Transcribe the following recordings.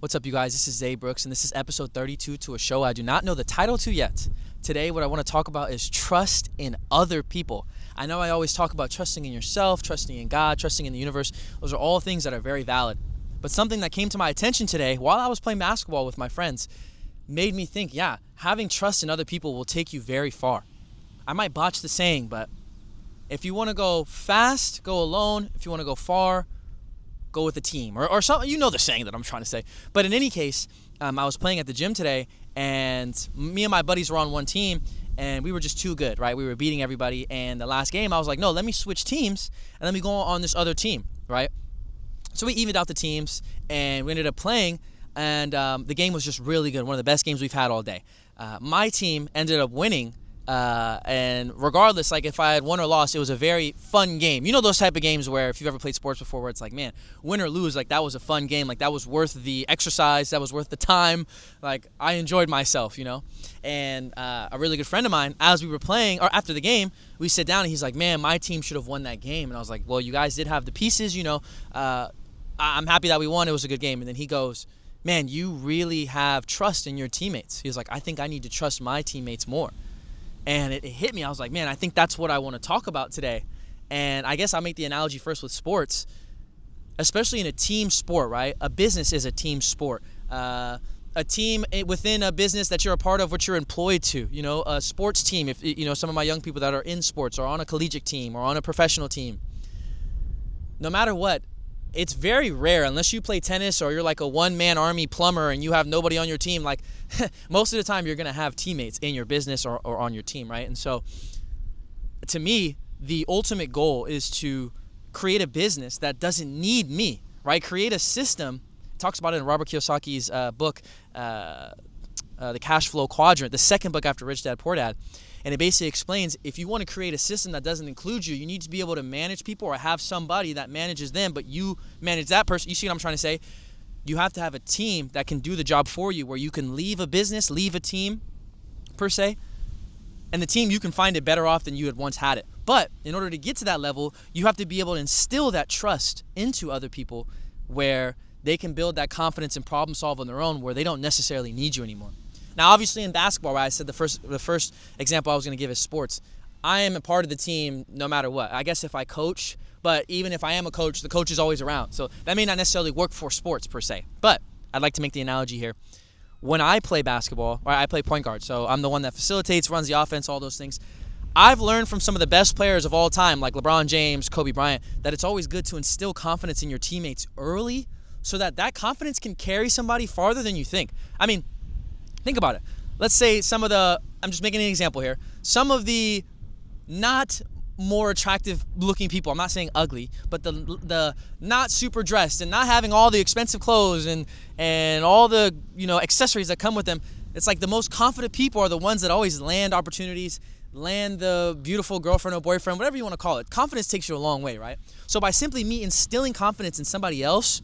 What's up, you guys? This is Zay Brooks, and this is episode 32 to a show I do not know the title to yet. Today, what I want to talk about is trust in other people. I know I always talk about trusting in yourself, trusting in God, trusting in the universe. Those are all things that are very valid. But something that came to my attention today while I was playing basketball with my friends made me think, having trust in other people will take you very far. I might botch the saying, but if you want to go fast, go alone. If you want to go far, go with a team or something. You know the saying that I'm trying to say. But in any case, I was playing at the gym today, and me and my buddies were on one team, and we were just too good, right? We were beating everybody. And the last game, I was like, no, let me switch teams and let me go on this other team, right? So we evened out the teams, and we ended up playing, and the game was just really good. One of the best games we've had all day. My team ended up winning. And regardless, like if I had won or lost, it was a very fun game. You know those type of games where if you've ever played sports before where it's like, man, win or lose, like that was a fun game. Like that was worth the exercise. That was worth the time. Like I enjoyed myself, you know. And a really good friend of mine, as we were playing, or after the game, we sit down and he's like, man, my team should have won that game. And I was like, well, you guys did have the pieces, you know. I'm happy that we won. It was a good game. And then he goes, man, you really have trust in your teammates. He was like, I think I need to trust my teammates more. And it hit me. I was like, man, I think that's what I want to talk about today. And I guess I'll make the analogy first with sports, especially in a team sport, right? A business is a team sport. A team within a business that you're a part of, what you're employed to. You know, a sports team, if you know some of my young people that are in sports or on a collegiate team or on a professional team. No matter what, it's very rare, unless you play tennis or you're like a one-man army plumber and you have nobody on your team, like most of the time you're going to have teammates in your business or on your team, right? And so to me, the ultimate goal is to create a business that doesn't need me, right? Create a system. It talks about it in Robert Kiyosaki's book, The Cash Flow Quadrant, the second book after Rich Dad, Poor Dad. And it basically explains if you want to create a system that doesn't include you, you need to be able to manage people or have somebody that manages them, but you manage that person. You see what I'm trying to say? You have to have a team that can do the job for you, where you can leave a business, leave a team, per se, and the team, you can find it better off than you had once had it. But in order to get to that level, you have to be able to instill that trust into other people where they can build that confidence and problem solve on their own, where they don't necessarily need you anymore. Now, obviously in basketball, right, I said the first example I was going to give is sports. I am a part of the team no matter what. I guess if I coach, but even if I am a coach, the coach is always around. So that may not necessarily work for sports per se. But I'd like to make the analogy here. When I play basketball, right, I play point guard. So I'm the one that facilitates, runs the offense, all those things. I've learned from some of the best players of all time, like LeBron James, Kobe Bryant, that it's always good to instill confidence in your teammates early so that confidence can carry somebody farther than you think. I mean, think about it. Let's say I'm just making an example here, some of the not more attractive looking people, I'm not saying ugly, but the not super dressed and not having all the expensive clothes and all the, you know, accessories that come with them. It's like the most confident people are the ones that always land opportunities, land the beautiful girlfriend or boyfriend, whatever you want to call it. Confidence takes you a long way, right? So by simply me instilling confidence in somebody else,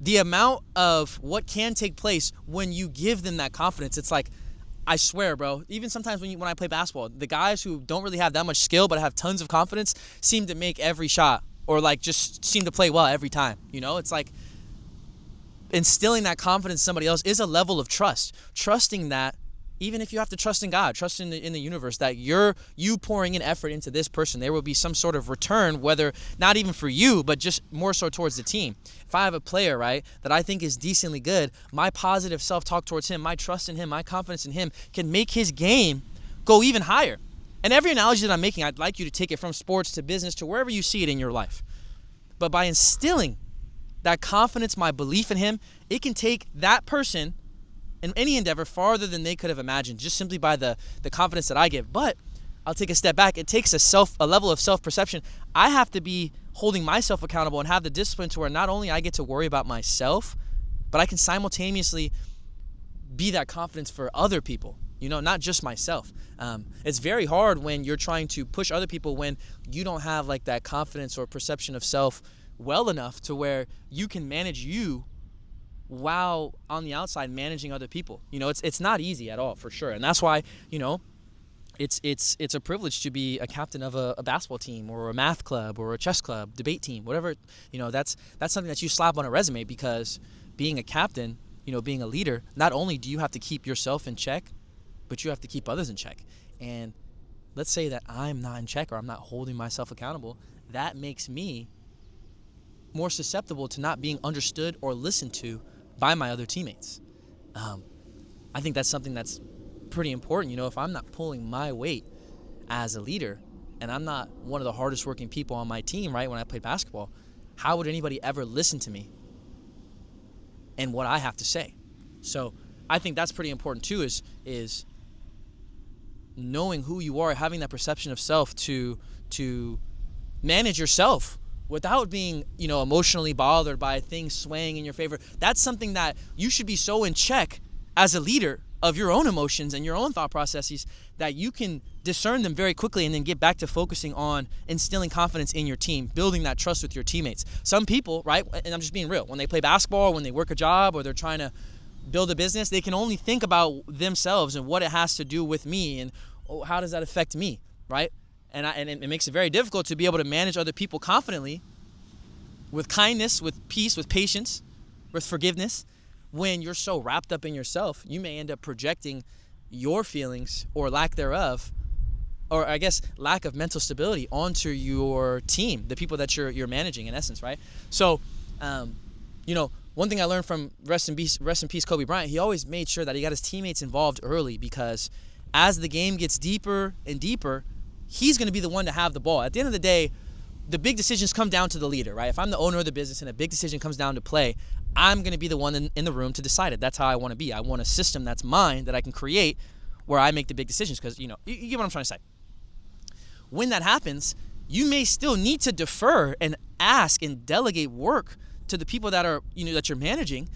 the amount of what can take place when you give them that confidence, it's like, I swear, bro, even sometimes when I play basketball, the guys who don't really have that much skill but have tons of confidence seem to make every shot, or like just seem to play well every time. You know, it's like instilling that confidence in somebody else is a level of trust. Trusting that, even if you have to trust in God, trust in the universe, that you pouring in effort into this person, there will be some sort of return, whether not even for you, but just more so towards the team. If I have a player, right, that I think is decently good, my positive self-talk towards him, my trust in him, my confidence in him can make his game go even higher. And every analogy that I'm making, I'd like you to take it from sports to business to wherever you see it in your life. But by instilling that confidence, my belief in him, it can take that person in any endeavor farther than they could have imagined, just simply by the confidence that I give. But I'll take a step back. It takes a level of self-perception. I have to be holding myself accountable and have the discipline to where not only I get to worry about myself, but I can simultaneously be that confidence for other people, you know, not just myself. It's very hard when you're trying to push other people when you don't have like that confidence or perception of self well enough to where you can manage you while on the outside managing other people. You know, it's not easy at all, for sure. And that's why, you know, it's a privilege to be a captain of a basketball team or a math club or a chess club, debate team, whatever. You know, that's something that you slap on a resume because being a captain, being a leader, not only do you have to keep yourself in check, but you have to keep others in check. And let's say that I'm not in check or I'm not holding myself accountable. That makes me more susceptible to not being understood or listened to by my other teammates. I think that's something that's pretty important. If I'm not pulling my weight as a leader and I'm not one of the hardest working people on my team, right, when I played basketball, how would anybody ever listen to me and what I have to say? So I think that's pretty important too, is knowing who you are, having that perception of self to manage yourself without being, emotionally bothered by things swaying in your favor. That's something that you should be so in check as a leader of your own emotions and your own thought processes that you can discern them very quickly and then get back to focusing on instilling confidence in your team, building that trust with your teammates. Some people, right, and I'm just being real, when they play basketball, when they work a job, or they're trying to build a business, they can only think about themselves and what it has to do with me and how does that affect me, right? And it makes it very difficult to be able to manage other people confidently with kindness, with peace, with patience, with forgiveness. When you're so wrapped up in yourself, you may end up projecting your feelings or lack thereof, or I guess lack of mental stability onto your team, the people that you're managing in essence, right? So, one thing I learned from rest in peace Kobe Bryant, he always made sure that he got his teammates involved early, because as the game gets deeper and deeper, he's going to be the one to have the ball. At the end of the day, the big decisions come down to the leader, right? If I'm the owner of the business and a big decision comes down to play, I'm going to be the one in the room to decide it. That's how I want to be. I want a system that's mine that I can create where I make the big decisions, because, you get what I'm trying to say. When that happens, you may still need to defer and ask and delegate work to the people that are, that you're managing,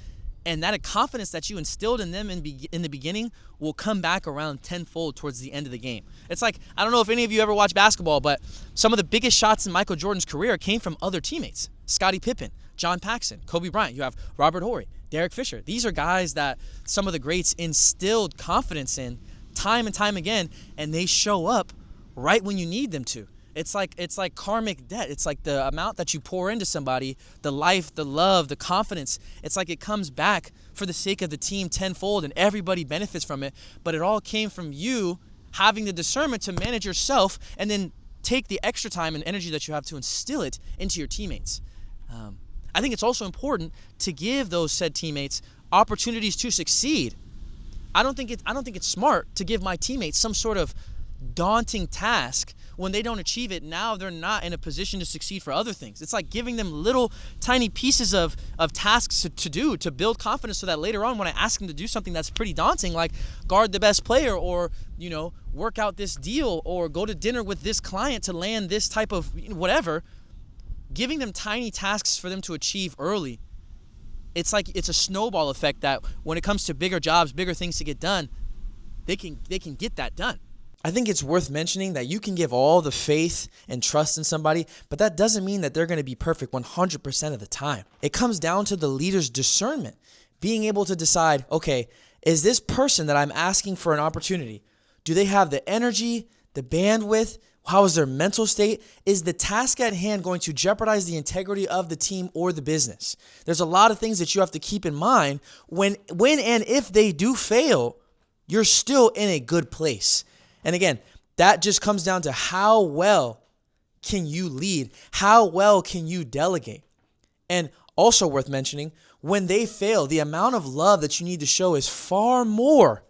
and that confidence that you instilled in them in the beginning will come back around tenfold towards the end of the game. It's like, I don't know if any of you ever watch basketball, but some of the biggest shots in Michael Jordan's career came from other teammates. Scottie Pippen, John Paxson, Kobe Bryant. You have Robert Horry, Derek Fisher. These are guys that some of the greats instilled confidence in time and time again, and they show up right when you need them to. It's like karmic debt. It's like the amount that you pour into somebody, the life, the love, the confidence. It's like it comes back for the sake of the team tenfold, and everybody benefits from it. But it all came from you having the discernment to manage yourself and then take the extra time and energy that you have to instill it into your teammates. I think it's also important to give those said teammates opportunities to succeed. I don't think it's smart to give my teammates some sort of daunting task. When they don't achieve it, now they're not in a position to succeed for other things. It's like giving them little tiny pieces of tasks to do to build confidence, so that later on when I ask them to do something that's pretty daunting, like guard the best player, or work out this deal, or go to dinner with this client to land this type of whatever, giving them tiny tasks for them to achieve early. It's like it's a snowball effect that when it comes to bigger jobs, bigger things to get done, they can get that done. I think it's worth mentioning that you can give all the faith and trust in somebody, but that doesn't mean that they're going to be perfect 100% of the time. It comes down to the leader's discernment, being able to decide, okay, is this person that I'm asking for an opportunity, do they have the energy, the bandwidth? How is their mental state? Is the task at hand going to jeopardize the integrity of the team or the business? There's a lot of things that you have to keep in mind. When and if they do fail, you're still in a good place. And again, that just comes down to how well can you lead? How well can you delegate? And also worth mentioning, when they fail, the amount of love that you need to show is far more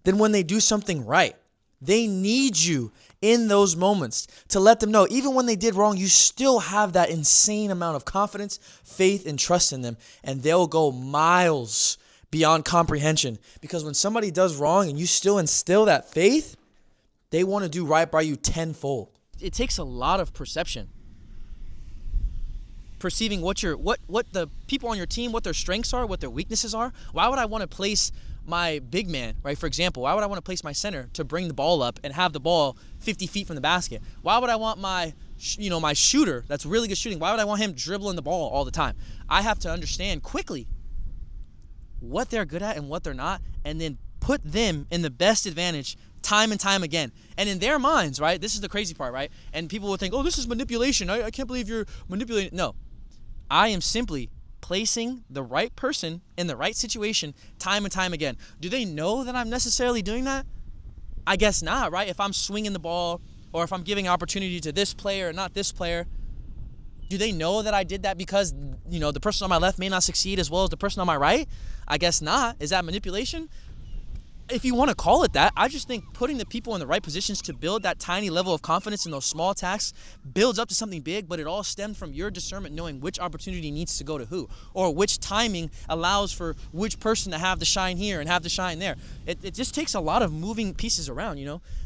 than when they do something right. They need you in those moments to let them know, even when they did wrong, you still have that insane amount of confidence, faith, and trust in them, and they'll go miles beyond comprehension. Because when somebody does wrong and you still instill that faith, they want to do right by you tenfold. It takes a lot of perception. Perceiving what the people on your team, what their strengths are, what their weaknesses are. Why would I want to place my big man, right? For example, why would I want to place my center to bring the ball up and have the ball 50 feet from the basket? Why would I want my shooter that's really good shooting? Why would I want him dribbling the ball all the time? I have to understand quickly what they're good at and what they're not, and then put them in the best advantage time and time again. And in their minds, right, this is the crazy part, right? And people will think, oh, this is manipulation. I can't believe you're manipulating. No, I am simply placing the right person in the right situation time and time again. Do they know that I'm necessarily doing that? I guess not, right? If I'm swinging the ball or if I'm giving opportunity to this player and not this player, do they know that I did that because, the person on my left may not succeed as well as the person on my right? I guess not. Is that manipulation? If you want to call it that, I just think putting the people in the right positions to build that tiny level of confidence in those small tasks builds up to something big, but it all stemmed from your discernment knowing which opportunity needs to go to who, or which timing allows for which person to have the shine here and have the shine there. It just takes a lot of moving pieces around,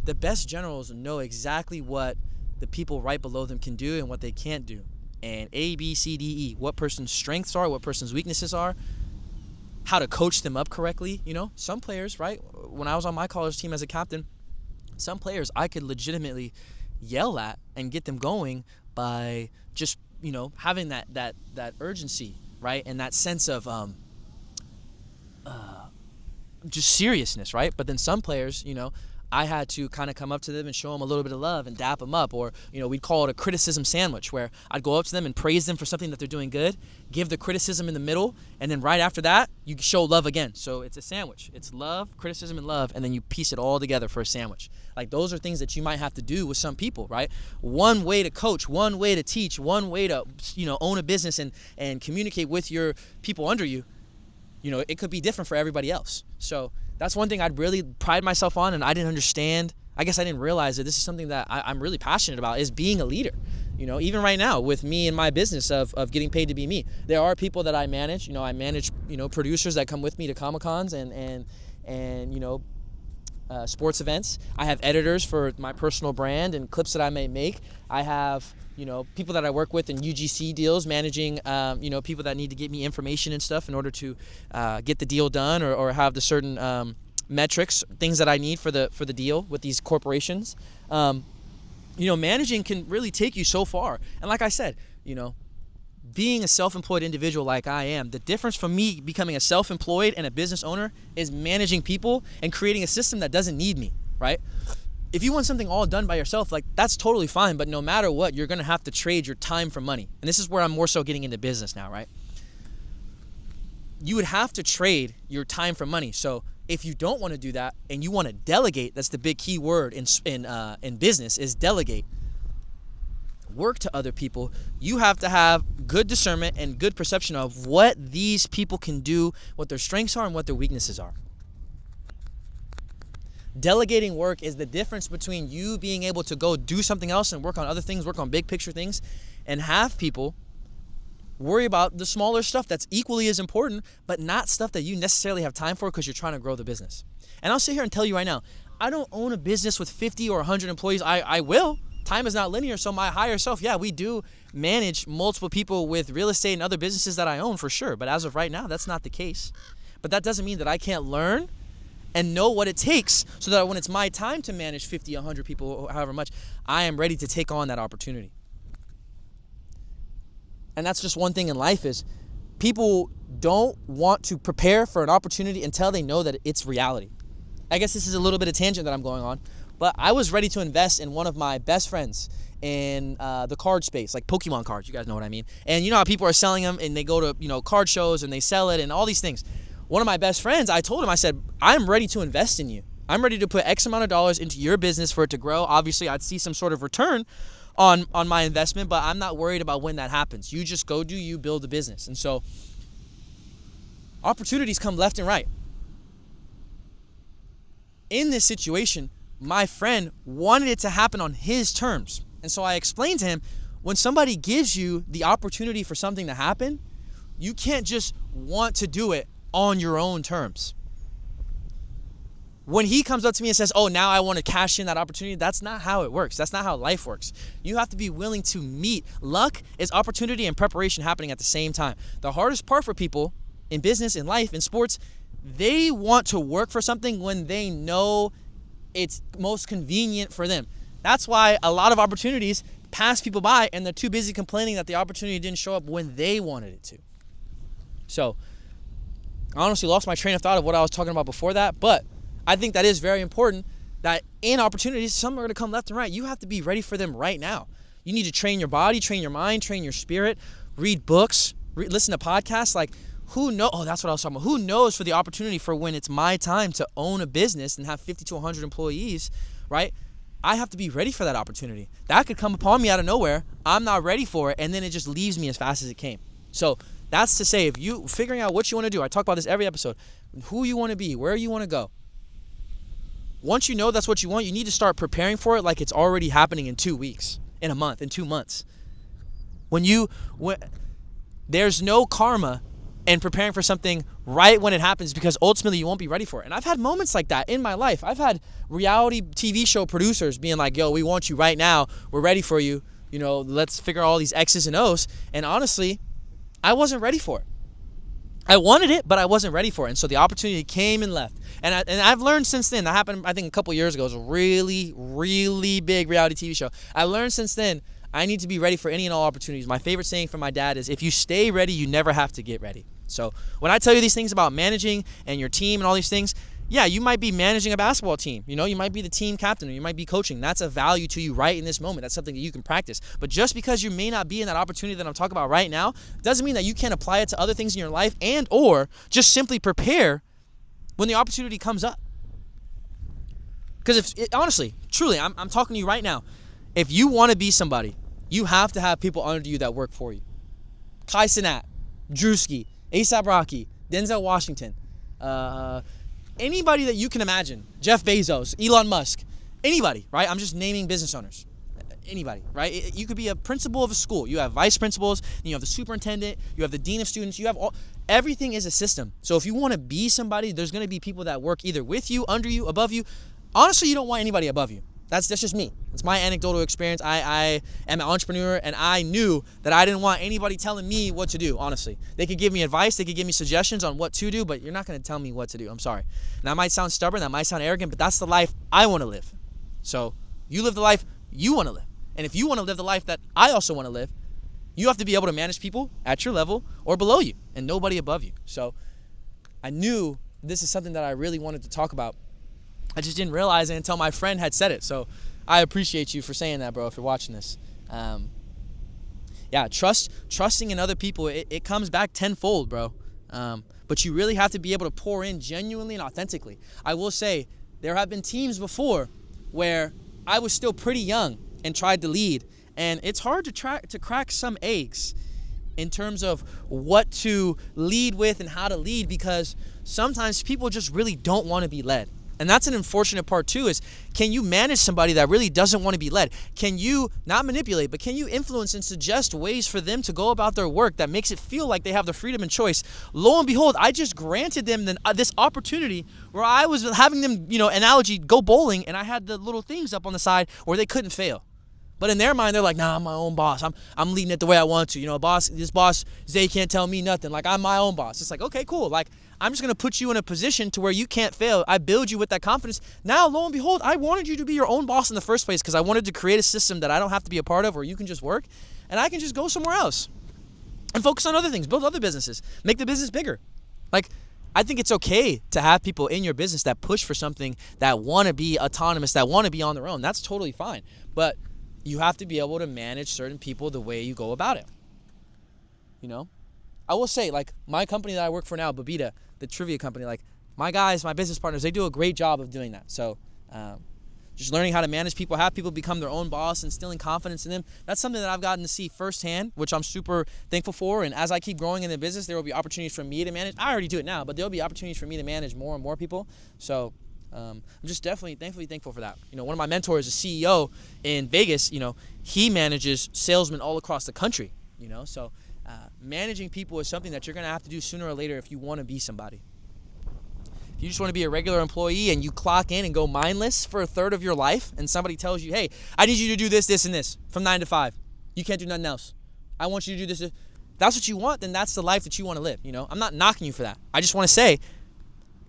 The best generals know exactly what the people right below them can do and what they can't do. And A, B, C, D, E, what person's strengths are, what person's weaknesses are, how to coach them up correctly. Some players, right? When I was on my college team as a captain, some players I could legitimately yell at and get them going by just, having that urgency, right? And that sense of just seriousness, right? But then some players, I had to kind of come up to them and show them a little bit of love and dap them up. Or, we'd call it a criticism sandwich, where I'd go up to them and praise them for something that they're doing good, give the criticism in the middle, and then right after that, you show love again. So it's a sandwich. It's love, criticism, and love, and then you piece it all together for a sandwich. Like, those are things that you might have to do with some people, right? One way to coach, one way to teach, one way to, own a business and communicate with your people under you. It could be different for everybody else. So that's one thing I'd really pride myself on, and I didn't understand. I guess I didn't realize that this is something that I'm really passionate about, is being a leader. Even right now with me and my business of getting paid to be me, there are people that I manage. I manage, producers that come with me to Comic-Cons and sports events. I have editors for my personal brand and clips that I may make. I have people that I work with in UGC deals, managing, people that need to get me information and stuff in order to get the deal done or have the certain metrics, things that I need for the deal with these corporations. Managing can really take you so far. And like I said, being a self-employed individual like I am, the difference from me becoming a self-employed and a business owner is managing people and creating a system that doesn't need me, right? If you want something all done by yourself, like, that's totally fine, but no matter what, you're going to have to trade your time for money. And this is where I'm more so getting into business now, right? You would have to trade your time for money. So if you don't want to do that and you want to delegate, that's the big key word in business, is delegate. Work to other people. You have to have good discernment and good perception of what these people can do, what their strengths are and what their weaknesses are. Delegating work is the difference between you being able to go do something else and work on other things, work on big picture things, and have people worry about the smaller stuff that's equally as important, but not stuff that you necessarily have time for because you're trying to grow the business. And I'll sit here and tell you right now, I don't own a business with 50 or 100 employees. I will. Time is not linear, so my higher self, yeah, we do manage multiple people with real estate and other businesses that I own for sure. But as of right now, that's not the case. But that doesn't mean that I can't learn and know what it takes so that when it's my time to manage 50, 100 people, however much, I am ready to take on that opportunity. And that's just one thing in life, is people don't want to prepare for an opportunity until they know that it's reality. I guess this is a little bit of tangent that I'm going on, but I was ready to invest in one of my best friends in the card space, like Pokemon cards. You guys know what I mean. And you know how people are selling them and they go to, card shows and they sell it and all these things. One of my best friends, I told him, I said, I'm ready to invest in you. I'm ready to put X amount of dollars into your business for it to grow. Obviously, I'd see some sort of return on my investment, but I'm not worried about when that happens. You just go do you, build the business. And so opportunities come left and right. In this situation, my friend wanted it to happen on his terms. And so I explained to him, when somebody gives you the opportunity for something to happen, you can't just want to do it on your own terms. When he comes up to me and says, oh, now I want to cash in that opportunity, that's not how it works. That's not how life works. You have to be willing to meet. Luck is opportunity and preparation happening at the same time. The hardest part for people in business, in life, in sports, they want to work for something when they know it's most convenient for them. That's why a lot of opportunities pass people by and they're too busy complaining that the opportunity didn't show up when they wanted it to. So I honestly lost my train of thought of what I was talking about before that, but I think that is very important, that in opportunities, some are going to come left and right. You have to be ready for them right now. You need to train your body, train your mind, train your spirit, read books, listen to podcasts. Like, who knows? Oh, that's what I was talking about. Who knows for the opportunity for when it's my time to own a business and have 50 to 100 employees, right? I have to be ready for that opportunity. That could come upon me out of nowhere. I'm not ready for it, and then it just leaves me as fast as it came. So that's to say, if you figuring out what you want to do, I talk about this every episode, who you want to be, where you want to go. Once you know that's what you want, you need to start preparing for it like it's already happening in 2 weeks, in a month, in 2 months. There's no karma in preparing for something right when it happens, because ultimately you won't be ready for it. And I've had moments like that in my life. I've had reality TV show producers being like, yo, we want you right now. We're ready for you. You know, let's figure out all these X's and O's. And honestly, I wasn't ready for it. I wanted it, but I wasn't ready for it. And so the opportunity came and left. And I've learned since then. That happened, I think, a couple years ago. It was a really, really big reality TV show. I learned since then I need to be ready for any and all opportunities. My favorite saying from my dad is, if you stay ready, you never have to get ready. So when I tell you these things about managing and your team and all these things, yeah, you might be managing a basketball team. You know, you might be the team captain, or you might be coaching. That's a value to you right in this moment. That's something that you can practice. But just because you may not be in that opportunity that I'm talking about right now doesn't mean that you can't apply it to other things in your life, and or just simply prepare when the opportunity comes up. Because honestly, truly, I'm talking to you right now. If you want to be somebody, you have to have people under you that work for you. Kai Cenat, Drewski, A$AP Rocky, Denzel Washington, anybody that you can imagine, Jeff Bezos, Elon Musk, anybody, right? I'm just naming business owners. Anybody, right? You could be a principal of a school. You have vice principals, you have the superintendent, you have the dean of students, you have everything is a system. So if you want to be somebody, there's going to be people that work either with you, under you, above you. Honestly, you don't want anybody above you. That's just me. It's my anecdotal experience. I am an entrepreneur, and I knew that I didn't want anybody telling me what to do, honestly. They could give me advice. They could give me suggestions on what to do, but you're not going to tell me what to do. I'm sorry. And that might sound stubborn. That might sound arrogant, but that's the life I want to live. So you live the life you want to live. And if you want to live the life that I also want to live, you have to be able to manage people at your level or below you and nobody above you. So I knew this is something that I really wanted to talk about. I just didn't realize it until my friend had said it. So I appreciate you for saying that, bro, if you're watching this. Trusting in other people, it comes back tenfold, bro. But you really have to be able to pour in genuinely and authentically. I will say there have been teams before where I was still pretty young and tried to lead. And it's hard to crack some eggs in terms of what to lead with and how to lead, because sometimes people just really don't want to be led. And that's an unfortunate part too, is can you manage somebody that really doesn't want to be led? Can you not manipulate, but can you influence and suggest ways for them to go about their work that makes it feel like they have the freedom and choice? Lo and behold, I just granted them this opportunity where I was having them, analogy, go bowling, and I had the little things up on the side where they couldn't fail. But in their mind, they're like, nah, I'm my own boss. I'm leading it the way I want to. This boss, Zay can't tell me nothing. Like, I'm my own boss. It's like, okay, cool. Like, I'm just going to put you in a position to where you can't fail. I build you with that confidence. Now, lo and behold, I wanted you to be your own boss in the first place because I wanted to create a system that I don't have to be a part of, where you can just work and I can just go somewhere else and focus on other things, build other businesses, make the business bigger. Like, I think it's okay to have people in your business that push for something, that want to be autonomous, that want to be on their own. That's totally fine. But you have to be able to manage certain people the way you go about it. I will say, like, my company that I work for now, Babita, the trivia company, like, my guys, my business partners, they do a great job of doing that. So just learning how to manage people, have people become their own boss, instilling confidence in them, that's something that I've gotten to see firsthand, which I'm super thankful for. And as I keep growing in the business, there will be opportunities for me to manage. I already do it now, but there will be opportunities for me to manage more and more people. So I'm just definitely thankful for that. One of my mentors, a CEO in Vegas, he manages salesmen all across the country, so managing people is something that you're going to have to do sooner or later if you want to be somebody. If you just want to be a regular employee and you clock in and go mindless for a third of your life, and somebody tells you, hey, I need you to do this, and this from 9 to 5. You can't do nothing else. I want you to do this. If that's what you want, then that's the life that you want to live. I'm not knocking you for that. I just want to say,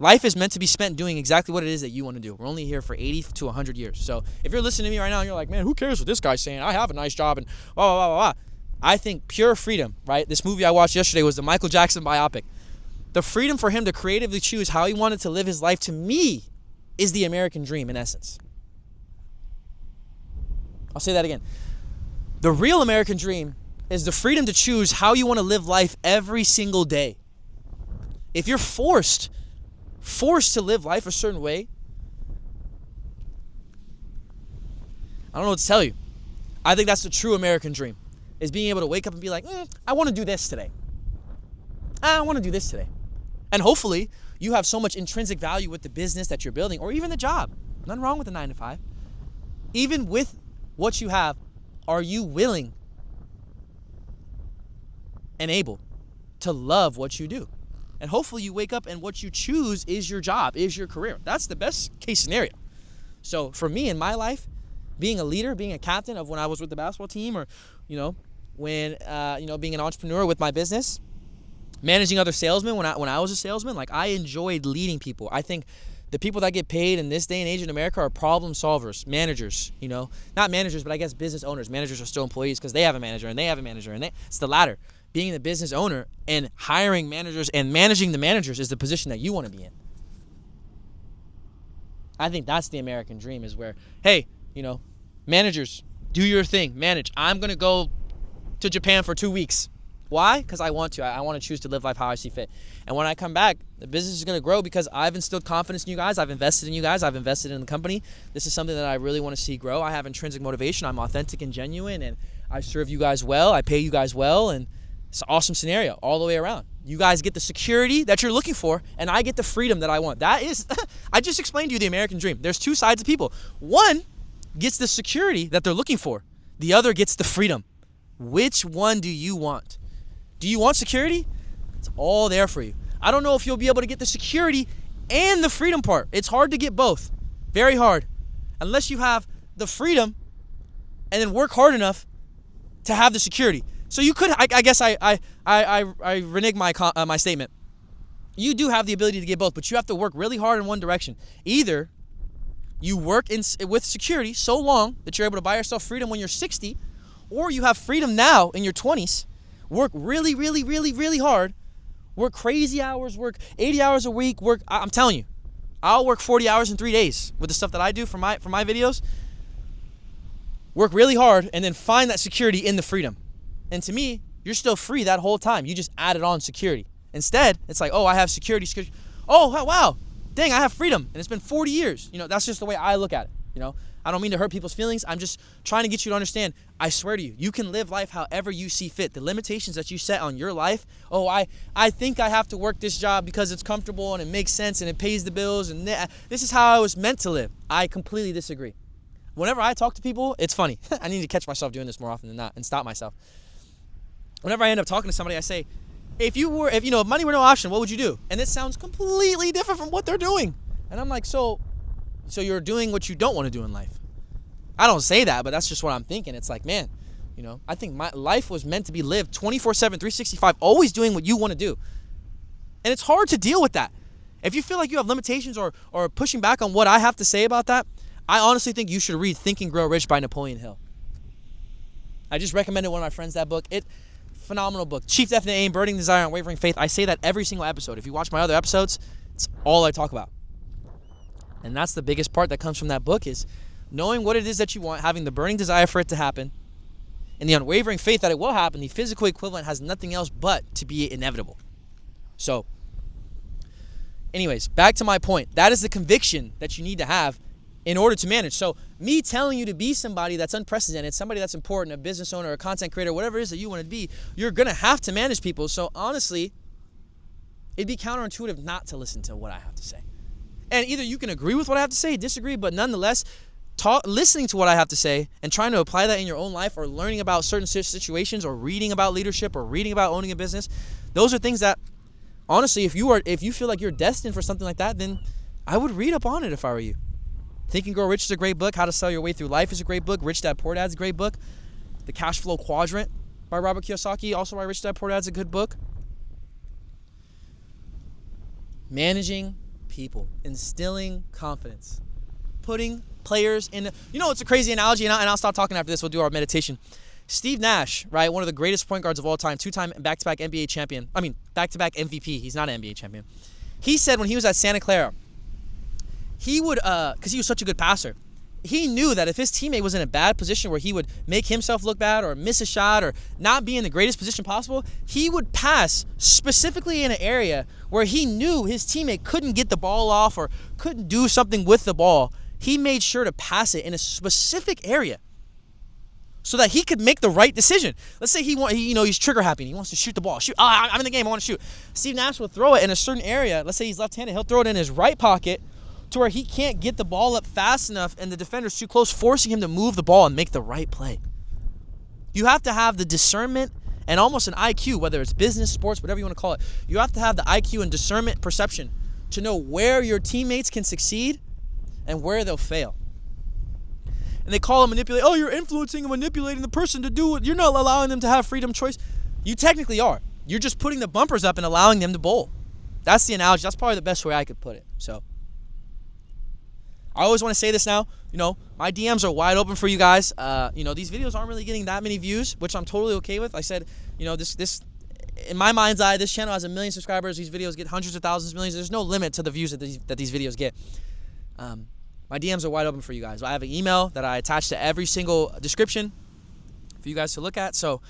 life is meant to be spent doing exactly what it is that you want to do. We're only here for 80 to 100 years. So if you're listening to me right now and you're like, man, who cares what this guy's saying? I have a nice job and blah, blah, blah, blah, blah. I think pure freedom, right? This movie I watched yesterday was the Michael Jackson biopic. The freedom for him to creatively choose how he wanted to live his life, to me, is the American dream in essence. I'll say that again. The real American dream is the freedom to choose how you want to live life every single day. If you're forced to live life a certain way, I don't know what to tell you. I think that's the true American dream, is being able to wake up and be like, I want to do this today. I want to do this today. And hopefully you have so much intrinsic value with the business that you're building, or even the job. Nothing wrong with the 9 to 5. Even with what you have, are you willing and able to love what you do? And hopefully you wake up and what you choose is your job, is your career. That's the best case scenario. So for me in my life, being a leader, being a captain of when I was with the basketball team, or, when, being an entrepreneur with my business, managing other salesmen when I was a salesman, like, I enjoyed leading people. I think the people that get paid in this day and age in America are problem solvers, managers, not managers, but I guess business owners. Managers are still employees because they have a manager and they have a manager, and it's the latter. Being the business owner and hiring managers and managing the managers is the position that you want to be in. I think that's the American dream, is where, hey, managers, do your thing, manage. I'm going to go to Japan for 2 weeks. Why? Because I want to. I want to choose to live life how I see fit. And when I come back, the business is going to grow because I've instilled confidence in you guys. I've invested in you guys. I've invested in the company. This is something that I really want to see grow. I have intrinsic motivation. I'm authentic and genuine, and I serve you guys well. I pay you guys well, and it's an awesome scenario all the way around. You guys get the security that you're looking for, and I get the freedom that I want. That is, I just explained to you the American dream. There's two sides of people. One gets the security that they're looking for. The other gets the freedom. Which one do you want? Do you want security? It's all there for you. I don't know if you'll be able to get the security and the freedom part. It's hard to get both. Very hard. Unless you have the freedom and then work hard enough to have the security. So you could, I guess I renege my statement. You do have the ability to get both, but you have to work really hard in one direction. Either you work with security so long that you're able to buy yourself freedom when you're 60, or you have freedom now in your 20s, work really, really, really, really hard, work crazy hours, work 80 hours a week, I'm telling you, I'll work 40 hours in 3 days with the stuff that I do for my videos. Work really hard and then find that security in the freedom. And to me, you're still free that whole time. You just added on security. Instead, it's like, oh, I have security. Oh, wow. Dang, I have freedom. And it's been 40 years. That's just the way I look at it. I don't mean to hurt people's feelings. I'm just trying to get you to understand. I swear to you, you can live life however you see fit. The limitations that you set on your life, I think I have to work this job because it's comfortable and it makes sense and it pays the bills and this is how I was meant to live. I completely disagree. Whenever I talk to people, it's funny. I need to catch myself doing this more often than not and stop myself. Whenever I end up talking to somebody, I say, if money were no option, what would you do? And it sounds completely different from what they're doing. And I'm like, so you're doing what you don't want to do in life. I don't say that, but that's just what I'm thinking. It's like, man, I think my life was meant to be lived 24/7, 365, always doing what you want to do. And it's hard to deal with that. If you feel like you have limitations or pushing back on what I have to say about that, I honestly think you should read Think and Grow Rich by Napoleon Hill. I just recommended one of my friends that book. Phenomenal book. Chief Definite Aim, Burning Desire, Unwavering Faith. I say that every single episode. If you watch my other episodes, it's all I talk about. And that's the biggest part that comes from that book, is knowing what it is that you want, having the burning desire for it to happen, and the unwavering faith that it will happen. The physical equivalent has nothing else but to be inevitable. So, anyways, back to my point. That is the conviction that you need to have in order to manage. So me telling you to be somebody that's unprecedented, somebody that's important, a business owner, a content creator, whatever it is that you want to be, you're going to have to manage people. So honestly, it'd be counterintuitive not to listen to what I have to say. And either you can agree with what I have to say, disagree, but nonetheless, listening to what I have to say and trying to apply that in your own life, or learning about certain situations, or reading about leadership, or reading about owning a business, those are things that, honestly, if you feel like you're destined for something like that, then I would read up on it if I were you. Think and Grow Rich is a great book. How to Sell Your Way Through Life is a great book. Rich Dad Poor Dad is a great book. The Cash Flow Quadrant by Robert Kiyosaki, also by Rich Dad Poor Dad, is a good book. Managing people, instilling confidence, putting players in. It's a crazy analogy, and I'll stop talking after this. We'll do our meditation. Steve Nash, right, one of the greatest point guards of all time, two-time back-to-back NBA champion. Back-to-back MVP. He's not an NBA champion. He said when he was at Santa Clara, he would, because he was such a good passer, he knew that if his teammate was in a bad position where he would make himself look bad or miss a shot or not be in the greatest position possible, he would pass specifically in an area where he knew his teammate couldn't get the ball off or couldn't do something with the ball. He made sure to pass it in a specific area so that he could make the right decision. Let's say he's trigger happy and he wants to shoot the ball. I'm in the game, I want to shoot. Steve Nash will throw it in a certain area. Let's say he's left-handed. He'll throw it in his right pocket to where he can't get the ball up fast enough and the defender's too close, forcing him to move the ball and make the right play. You have to have the discernment and almost an IQ, whether it's business, sports, whatever you want to call it. You have to have the IQ and discernment perception to know where your teammates can succeed and where they'll fail. And they call it manipulate. Oh, you're influencing and manipulating the person to do it. You're not allowing them to have freedom of choice. You technically are. You're just putting the bumpers up and allowing them to bowl. That's the analogy. That's probably the best way I could put it. So I always want to say this now. My DMs are wide open for you guys. These videos aren't really getting that many views, which I'm totally okay with. I said, this in my mind's eye, this channel has 1 million subscribers. These videos get hundreds of thousands, millions. There's no limit to the views that these videos get. My DMs are wide open for you guys. I have an email that I attach to every single description for you guys to look at. So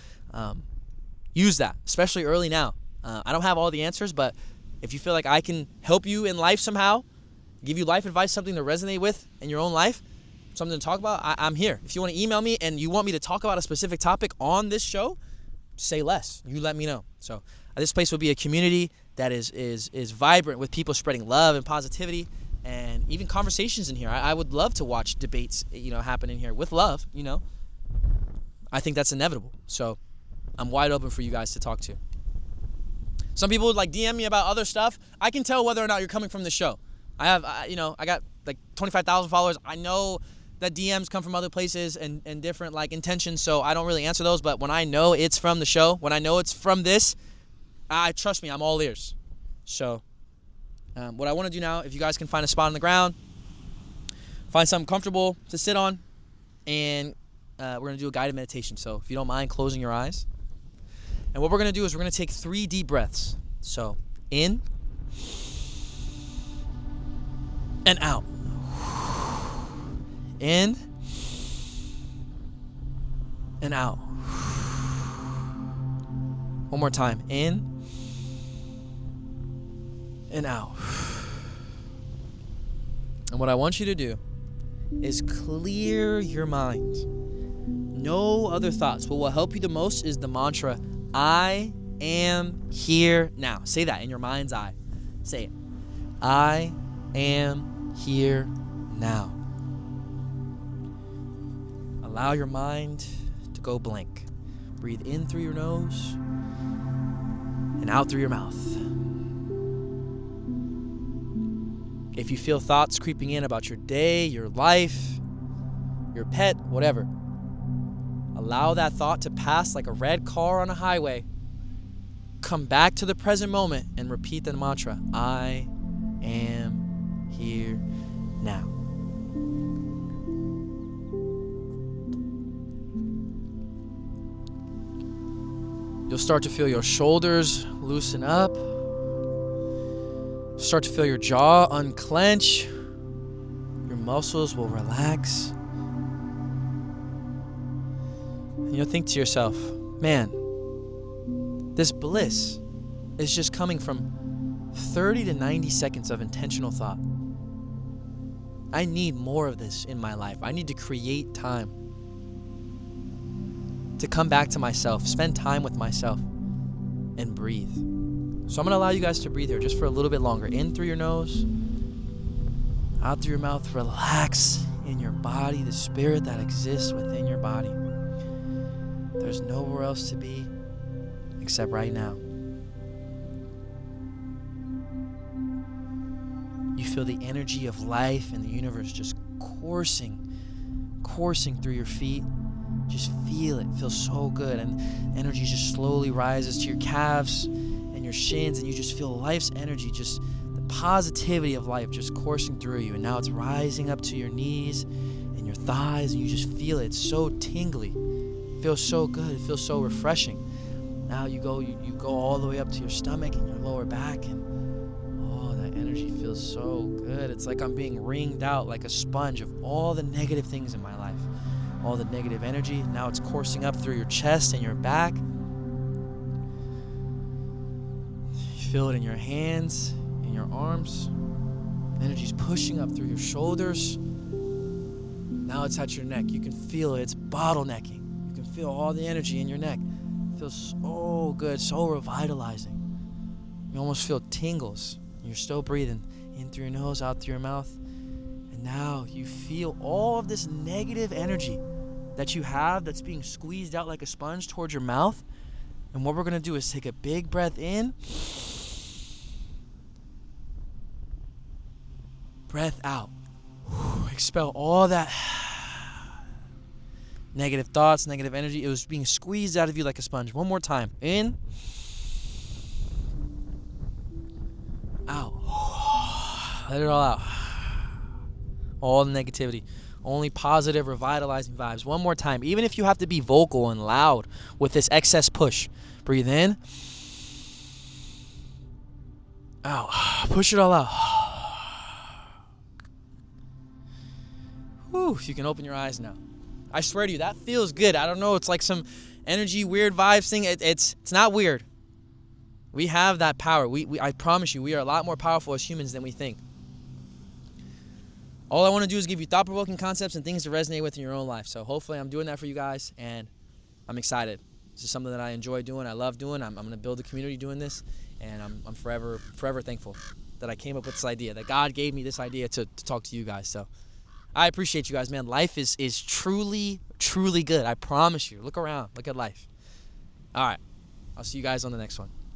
use that, especially early now. I don't have all the answers, but if you feel like I can help you in life somehow, give you life advice, something to resonate with in your own life, something to talk about, I'm here. If you want to email me and you want me to talk about a specific topic on this show, say less. You let me know. So this place will be a community that is vibrant with people spreading love and positivity and even conversations in here. I would love to watch debates, happen in here with love, I think that's inevitable. So I'm wide open for you guys to talk to. Some people would DM me about other stuff. I can tell whether or not you're coming from the show. I got 25,000 followers. I know that DMs come from other places and different intentions, so I don't really answer those. But when I know it's from the show, when I know it's from this, trust me, I'm all ears. So what I want to do now, if you guys can find a spot on the ground, find something comfortable to sit on, and we're going to do a guided meditation. So if you don't mind closing your eyes. And what we're going to do is we're going to take 3 deep breaths. So in and out. In and out. One more time. In and out. And what I want you to do is clear your mind. No other thoughts. What will help you the most is the mantra, I am here now. Say that in your mind's eye. Say it. I am here now. Allow your mind to go blank. Breathe in through your nose and out through your mouth. If you feel thoughts creeping in about your day, your life, your pet, whatever, allow that thought to pass like a red car on a highway. Come back to the present moment and repeat the mantra, I am here now. You'll start to feel your shoulders loosen up. Start to feel your jaw unclench. Your muscles will relax. And you'll think to yourself, man, this bliss is just coming from 30 to 90 seconds of intentional thought. I need more of this in my life. I need to create time to come back to myself, spend time with myself, and breathe. So I'm going to allow you guys to breathe here just for a little bit longer. In through your nose, out through your mouth. Relax in your body, the spirit that exists within your body. There's nowhere else to be except right now. You feel the energy of life and the universe just coursing through your feet. Just feel it. It feels so good. And energy just slowly rises to your calves and your shins, and you just feel life's energy, just the positivity of life just coursing through you. And now it's rising up to your knees and your thighs, and you just feel it. It's so tingly. It feels so good. It feels so refreshing. Now you go all the way up to your stomach and your lower back, and that energy feels so good. It's like I'm being wringed out like a sponge of all the negative things in my life. All the negative energy. Now it's coursing up through your chest and your back. You feel it in your hands, in your arms. Energy's pushing up through your shoulders. Now it's at your neck. You can feel it. It's bottlenecking. You can feel all the energy in your neck. It feels so good, so revitalizing. You almost feel tingles. You're still breathing in through your nose, out through your mouth. And now you feel all of this negative energy that you have that's being squeezed out like a sponge towards your mouth. And what we're going to do is take a big breath in. Breath out. Expel all that negative thoughts, negative energy. It was being squeezed out of you like a sponge. One more time. In. Out. Let it all out. All the negativity. Only positive, revitalizing vibes. One more time. Even if you have to be vocal and loud with this excess push. Breathe in. Out. Push it all out. Whew, you can open your eyes now. I swear to you, that feels good. I don't know. It's like some energy, weird vibes thing. It's not weird. We have that power. I promise you, we are a lot more powerful as humans than we think. All I want to do is give you thought-provoking concepts and things to resonate with in your own life. So hopefully I'm doing that for you guys, and I'm excited. This is something that I enjoy doing. I love doing. I'm going to build a community doing this, and I'm forever thankful that I came up with this idea, that God gave me this idea to talk to you guys. So I appreciate you guys, man. Life is truly, truly good. I promise you. Look around. Look at life. All right. I'll see you guys on the next one.